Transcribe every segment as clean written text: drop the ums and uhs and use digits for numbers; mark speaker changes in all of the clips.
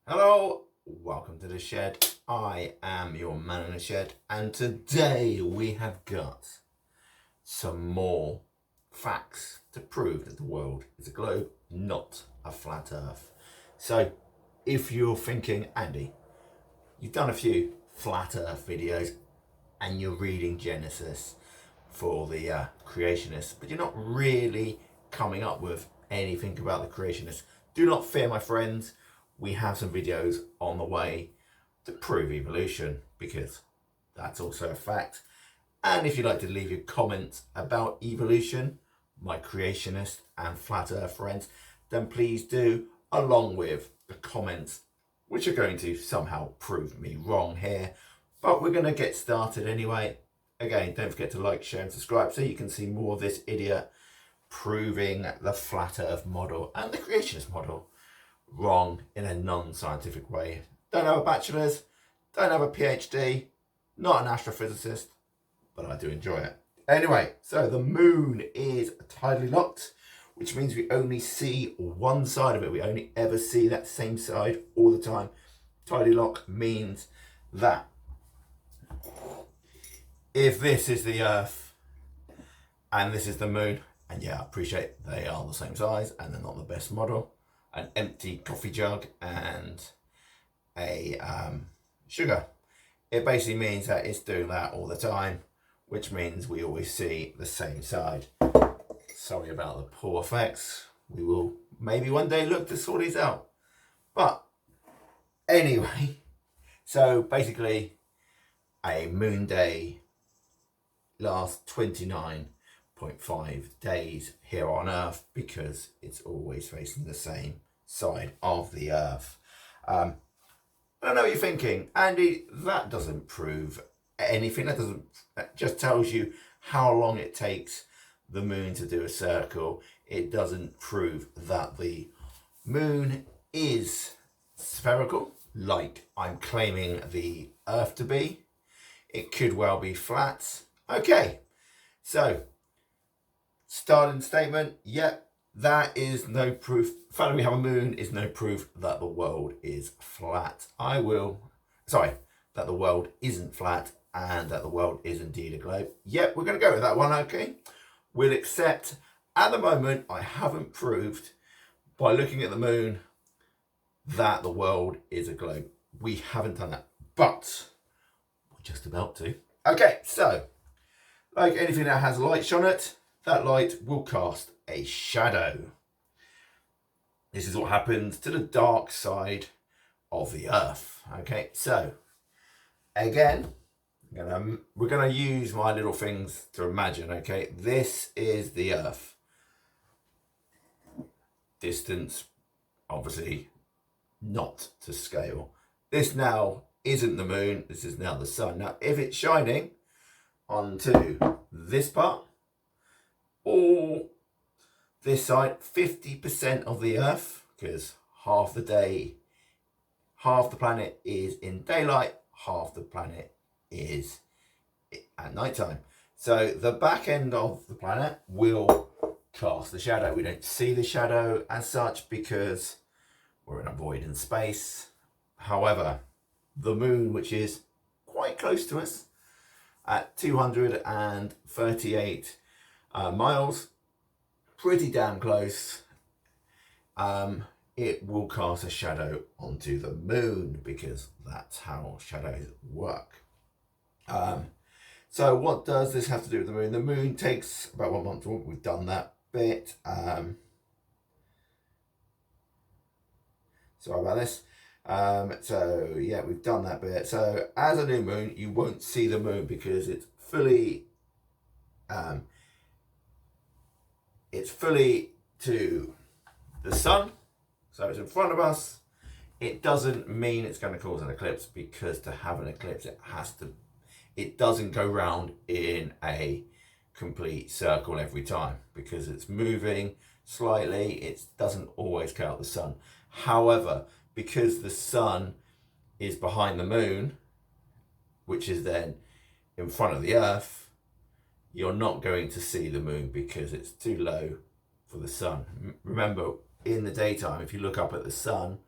Speaker 1: Hello, welcome to the shed. I am your man in the shed, and today we have got some more facts to prove that the world is a globe, not a flat earth. So if you're thinking, Andy, you've done a few flat earth videos and you're reading Genesis for the creationists, but you're not really coming up with anything about the creationists, do not fear, my friends. We have some videos on the way to prove evolution, because that's also a fact. And if you'd like to leave your comments about evolution, my creationist and flat earth friends, then please do, along with the comments which are going to somehow prove me wrong here. But we're going to get started anyway. Again, don't forget to like, share and subscribe so you can see more of this idiot proving the flat earth model and the creationist model wrong in a non-scientific way. Don't have a bachelor's, don't have a PhD, not an astrophysicist, but I do enjoy it. Anyway, so the moon is tidally locked, which means we only see one side of it. We only ever see that same side all the time. Tidally lock means that if this is the Earth and this is the moon, and yeah, I appreciate they are the same size and they're not the best model, an empty coffee jug and a sugar, it basically means that it's doing that all the time, which means we always see the same side. Sorry about the poor effects. We will maybe one day look to sort these out. But anyway, so basically a moon day lasts 29.5 days here on Earth because it's always facing the same side of the Earth. I know what you're thinking, Andy, that doesn't prove anything. That just tells you how long it takes the moon to do a circle. It doesn't prove that the moon is spherical, like I'm claiming the Earth to be. It could well be flat. Okay, so starting statement, yep, that is no proof. The fact that we have a moon is no proof that the world is flat. That the world isn't flat and that the world is indeed a globe. Yep, we're going to go with that one, okay? We'll accept, at the moment, I haven't proved by looking at the moon that the world is a globe. We haven't done that, but we're just about to. Okay, so like anything that has light on it, that light will cast a shadow. This is what happens to the dark side of the Earth. Okay, so again, we're gonna use my little things to imagine. Okay, this is the Earth. Distance, obviously, not to scale. This now isn't the moon. This is now the sun. Now, if it's shining onto this part or this side, 50% of the Earth, because half the planet is in daylight, half the planet is at nighttime. So the back end of the planet will cast the shadow. We don't see the shadow as such because we're in a void in space. However, the moon, which is quite close to us, at 238 miles, pretty damn close, it will cast a shadow onto the moon because that's how shadows work. So what does this have to do with the moon? The moon takes about 1 month. We've done that bit. Sorry about this. So yeah, we've done that bit. So as a new moon, you won't see the moon because it's fully to the sun, so it's in front of us. It doesn't mean it's going to cause an eclipse, because to have an eclipse it doesn't go round in a complete circle every time, because it's moving slightly. It doesn't always cut out the sun. However, because the sun is behind the moon, which is then in front of the Earth, you're not going to see the moon because it's too low for the sun. Remember, in the daytime, if you look up at the sun,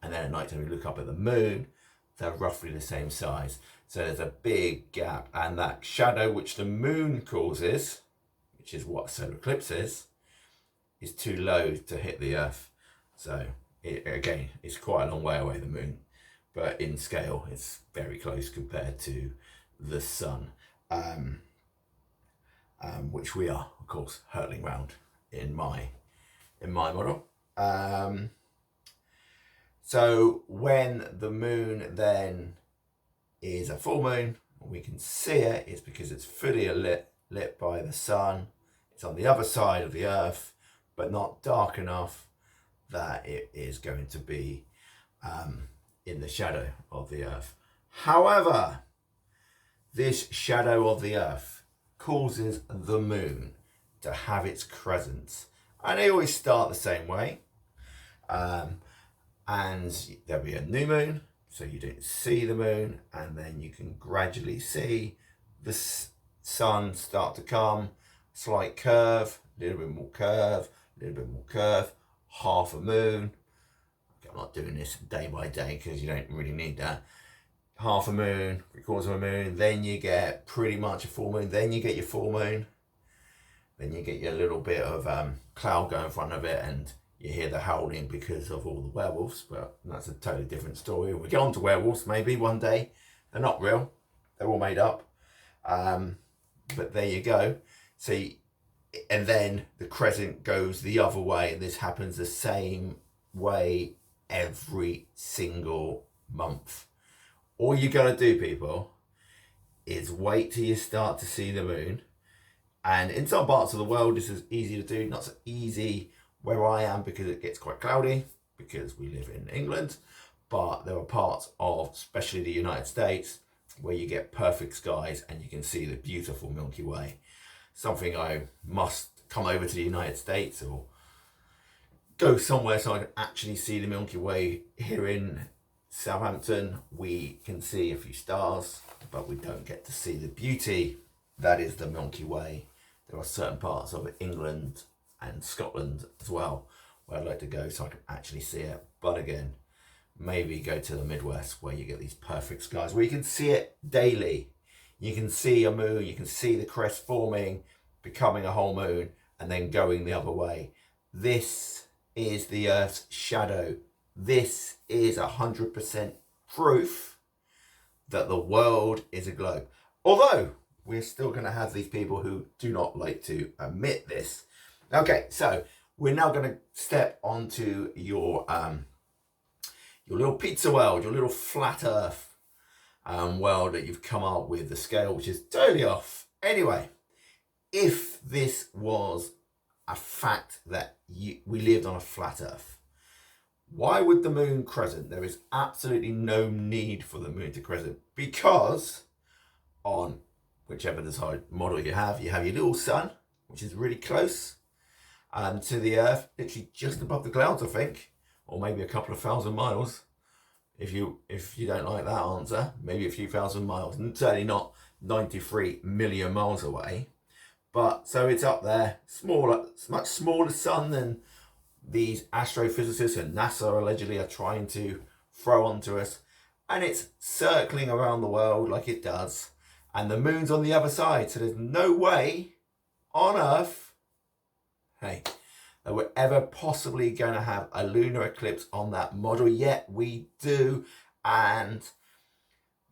Speaker 1: and then at night time we look up at the moon, they're roughly the same size. So there's a big gap, and that shadow which the moon causes, which is what a solar eclipse is too low to hit the Earth. So again, it's quite a long way away, the moon, but in scale it's very close compared to the sun, which we are of course hurtling round in my model. So when the moon then is a full moon, we can see it, it's because it's fully lit by the sun. It's on the other side of the Earth, but not dark enough that it is going to be in the shadow of the Earth. However, this shadow of the Earth causes the moon to have its crescents, and they always start the same way. And there'll be a new moon, so you don't see the moon, and then you can gradually see the sun start to come, slight curve, a little bit more curve, a little bit more curve, half a moon. I'm not doing this day by day because you don't really need that. Half a moon, 3/4 of a moon, then you get pretty much a full moon, then you get your full moon, then you get your little bit of cloud going in front of it, and you hear the howling because of all the werewolves, but that's a totally different story. We'll get on to werewolves maybe one day. They're not real, they're all made up. But there you go. See, and then the crescent goes the other way, and this happens the same way every single month. All you gotta do, people, is wait till you start to see the moon. And in some parts of the world this is easy to do, not so easy where I am because it gets quite cloudy because we live in England, but there are parts of especially the United States where you get perfect skies and you can see the beautiful Milky Way. Something I must come over to the United States or go somewhere so I can actually see the Milky Way. Here in Southampton we can see a few stars, but we don't get to see the beauty that is the Milky Way. There are certain parts of England and Scotland as well where I'd like to go so I can actually see it, but again, maybe go to the Midwest where you get these perfect skies where you can see it daily. You can see a moon, you can see the crest forming, becoming a whole moon, and then going the other way. This is the Earth's shadow. This is 100% proof that the world is a globe. Although we're still going to have these people who do not like to admit this. Okay, so we're now going to step onto your little pizza world, your little flat Earth world that you've come up with, the scale which is totally off. Anyway, if this was a fact that we lived on a flat Earth, why would the moon crescent? There is absolutely no need for the moon to crescent, because on whichever design model you have your little sun, which is really close to the Earth, literally just above the clouds, I think, or maybe a couple of thousand miles. If you don't like that answer, maybe a few thousand miles, and certainly not 93 million miles away. But so it's up there, smaller, much smaller sun than these astrophysicists and NASA allegedly are trying to throw onto us, and it's circling around the world like it does, and the moon's on the other side, so there's no way on Earth, hey, that we're ever possibly going to have a lunar eclipse on that model. Yet we do, and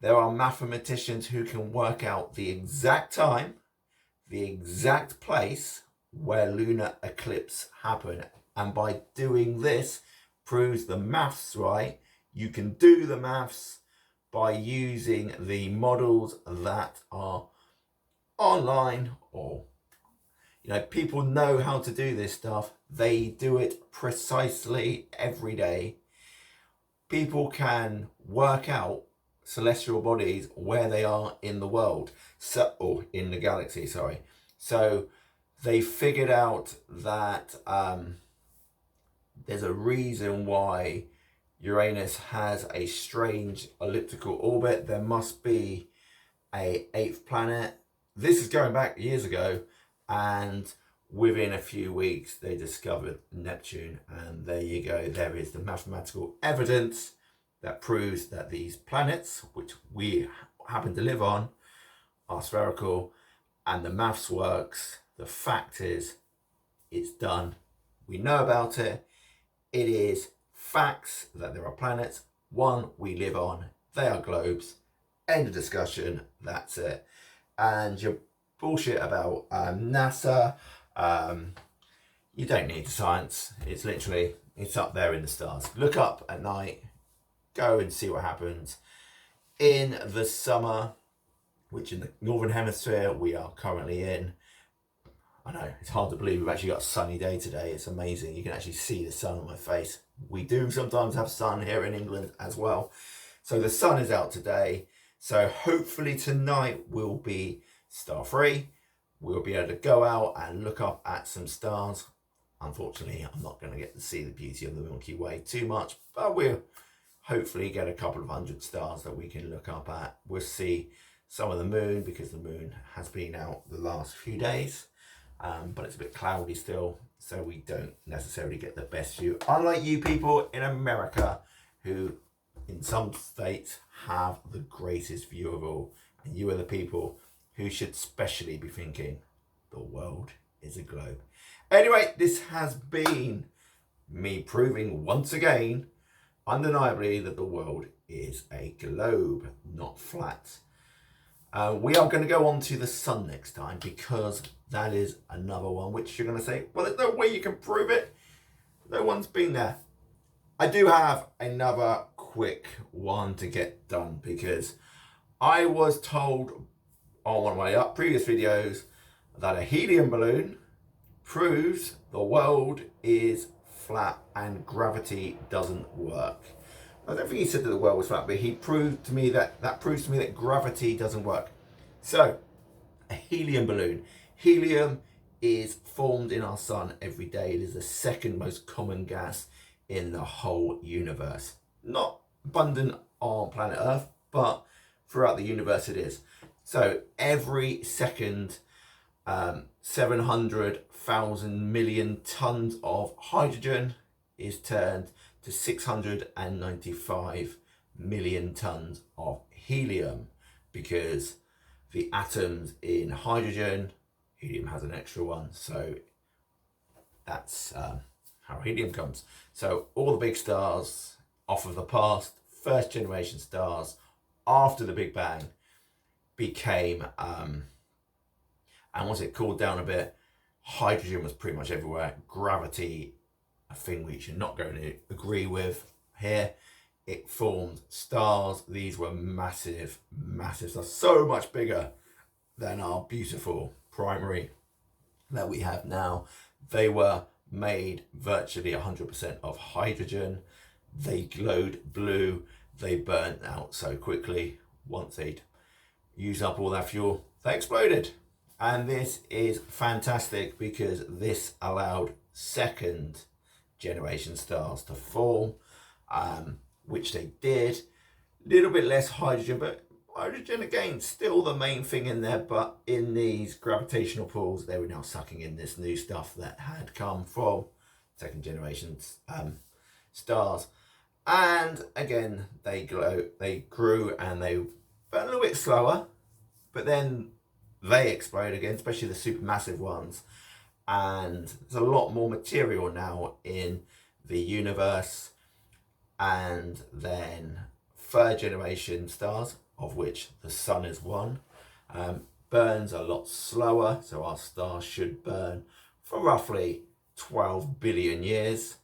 Speaker 1: there are mathematicians who can work out the exact time, the exact place where lunar eclipse happen, and by doing this proves the maths right. You can do the maths by using the models that are online, or people know how to do this stuff. They do it precisely every day. People can work out celestial bodies where they are in the world, or in the galaxy, sorry. So they figured out that there's a reason why Uranus has a strange elliptical orbit. There must be a 8th planet. This is going back years ago, and within a few weeks they discovered Neptune, and there you go. There is the mathematical evidence that proves that these planets, which we happen to live on, are spherical, and the maths works. The fact is, it's done. We know about it. It is facts that there are planets. One, we live on. They are globes. End of discussion. That's it. And your bullshit about NASA, you don't need the science. It's literally, it's up there in the stars. Look up at night. Go and see what happens. In the summer, which in the northern hemisphere we are currently in, I know, it's hard to believe we've actually got a sunny day today. It's amazing. You can actually see the sun on my face. We do sometimes have sun here in England as well. So the sun is out today. So hopefully tonight will be star free. We'll be able to go out and look up at some stars. Unfortunately, I'm not going to get to see the beauty of the Milky Way too much, but we'll hopefully get a couple of 100 stars that we can look up at. We'll see some of the moon, because the moon has been out the last few days. But it's a bit cloudy still, so we don't necessarily get the best view. Unlike you people in America, who in some states have the greatest view of all. And you are the people who should specially be thinking, the world is a globe. Anyway, this has been me proving once again, undeniably, that the world is a globe, not flat. We are going to go on to the sun next time, because that is another one which you're going to say, well, there's no way you can prove it. No one's been there. I do have another quick one to get done, because I was told on one of my previous videos that a helium balloon proves the world is flat and gravity doesn't work. I don't think he said that the world was flat, but he proved to me that proves to me that gravity doesn't work. So, a helium balloon. Helium is formed in our sun every day. It is the second most common gas in the whole universe. Not abundant on planet Earth, but throughout the universe it is. So every second, 700,000 million tons of hydrogen is turned to 695 million tons of helium, because the atoms in hydrogen, helium has an extra one, so that's how helium comes. So all the big stars off of the past, first generation stars after the Big Bang became, and once it cooled down a bit, hydrogen was pretty much everywhere. Gravity, a thing which you're not going to agree with here, it formed stars. These were massive, massive stars, so much bigger than our beautiful primary that we have now. They were made virtually 100% of hydrogen. They glowed blue. They burnt out so quickly. Once they'd used up all that fuel, they exploded. And this is fantastic, because this allowed second generation stars to form, which they did. Little bit less hydrogen, but hydrogen again, still the main thing in there, but in these gravitational pulls, they were now sucking in this new stuff that had come from second generation stars. And again, they grew and they burn a little bit slower, but then they explode again, especially the supermassive ones. And there's a lot more material now in the universe. And then third generation stars, of which the sun is one, burns a lot slower. So our star should burn for roughly 12 billion years.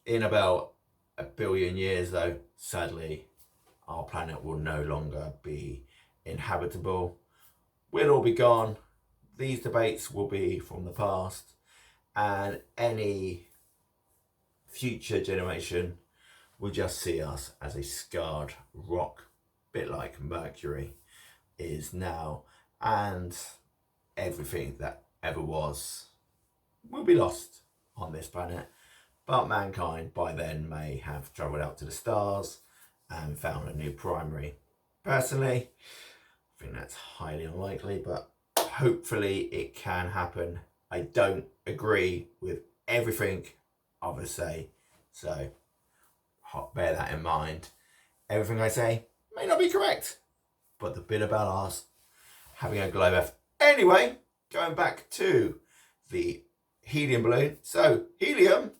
Speaker 1: In about a billion years though, sadly, our planet will no longer be inhabitable. We'll all be gone. These debates will be from the past, and any future generation will just see us as a scarred rock, bit like Mercury is now, and everything that ever was will be lost on this planet. But mankind by then may have travelled out to the stars and found a new primary. Personally, I think that's highly unlikely, but hopefully it can happen I don't agree with everything others say. So bear that in mind. Everything I say may not be correct, but the bit about us having a glow F. Anyway, going back to the helium balloon. So helium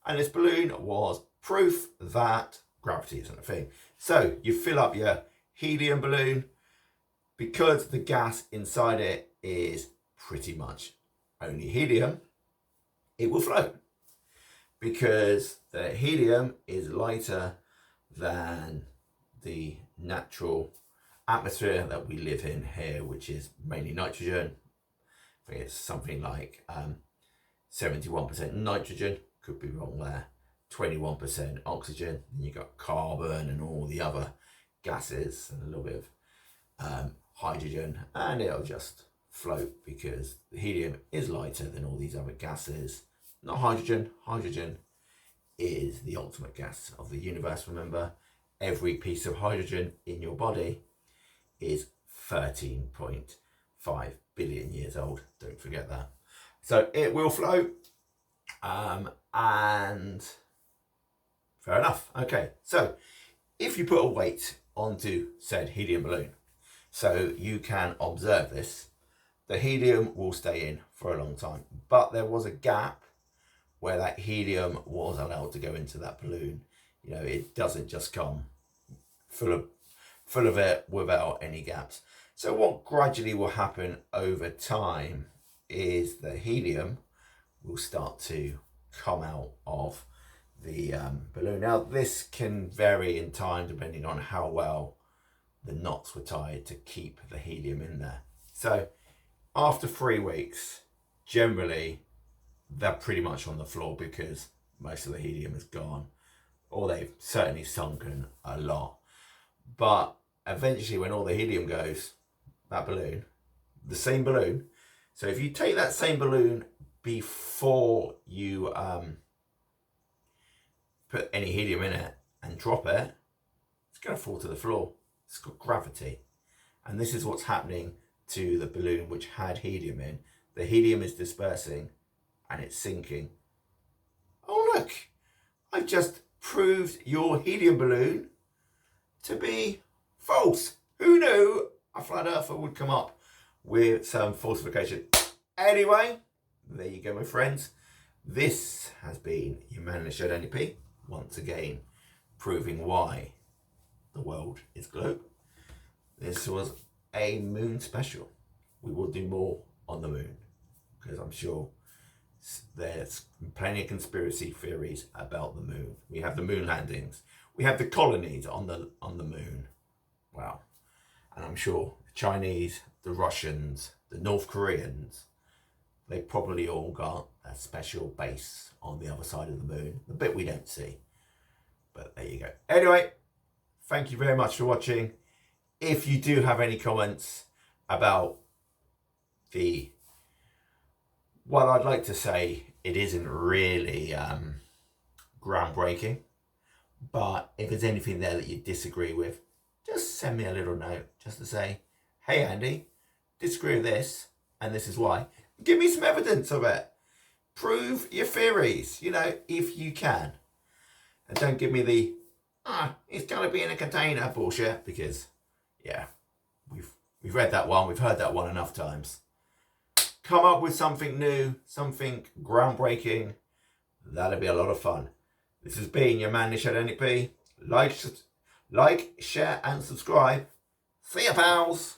Speaker 1: and this balloon was proof that gravity isn't a thing. So you fill up your helium balloon, because the gas inside it is pretty much only helium, it will float, because the helium is lighter than the natural atmosphere that we live in here, which is mainly nitrogen. I think it's something like 71% nitrogen, could be wrong there, 21% oxygen, and you got carbon and all the other gases and a little bit of hydrogen, and it'll just float because the helium is lighter than all these other gases. Not hydrogen. Hydrogen is the ultimate gas of the universe. Remember, every piece of hydrogen in your body is 13.5 billion years old. Don't forget that. So it will float, and fair enough. Okay, so if you put a weight onto said helium balloon, so you can observe this, the helium will stay in for a long time. But there was a gap where that helium was allowed to go into that balloon. You know, it doesn't just come full of it without any gaps. So what gradually will happen over time is the helium will start to come out of the balloon. Now this can vary in time depending on how well the knots were tied to keep the helium in there. So after 3 weeks, generally they're pretty much on the floor because most of the helium is gone, or they've certainly sunken a lot. But eventually when all the helium goes, that balloon, the same balloon, so if you take that same balloon before you put any helium in it and drop it, it's going to fall to the floor. It's called gravity. And this is what's happening to the balloon which had helium in. The helium is dispersing and it's sinking. Oh look, I've just proved your helium balloon to be false. Who knew a flat earther would come up with some falsification? Anyway, there you go, my friends. This has been your man in the shed NDP, once again proving why the world is globe. This was a moon special. We will do more on the moon because I'm sure there's plenty of conspiracy theories about the moon. We have the moon landings. We have the colonies on the moon. Wow. And I'm sure the Chinese, the Russians, the North Koreans, they probably all got a special base on the other side of the moon. The bit we don't see. But there you go. Anyway, thank you very much for watching. If you do have any comments about well, I'd like to say it isn't really groundbreaking, but if there's anything there that you disagree with, just send me a little note just to say, hey Andy, disagree with this and this is why. Give me some evidence of it. Prove your theories, you know, if you can. And don't give me the, it's got to be in a container bullshit, because, yeah, we've read that one, we've heard that one enough times. Come up with something new, something groundbreaking. That'll be a lot of fun. This has been your man in the shed NDP. Like, share and subscribe. See ya, pals.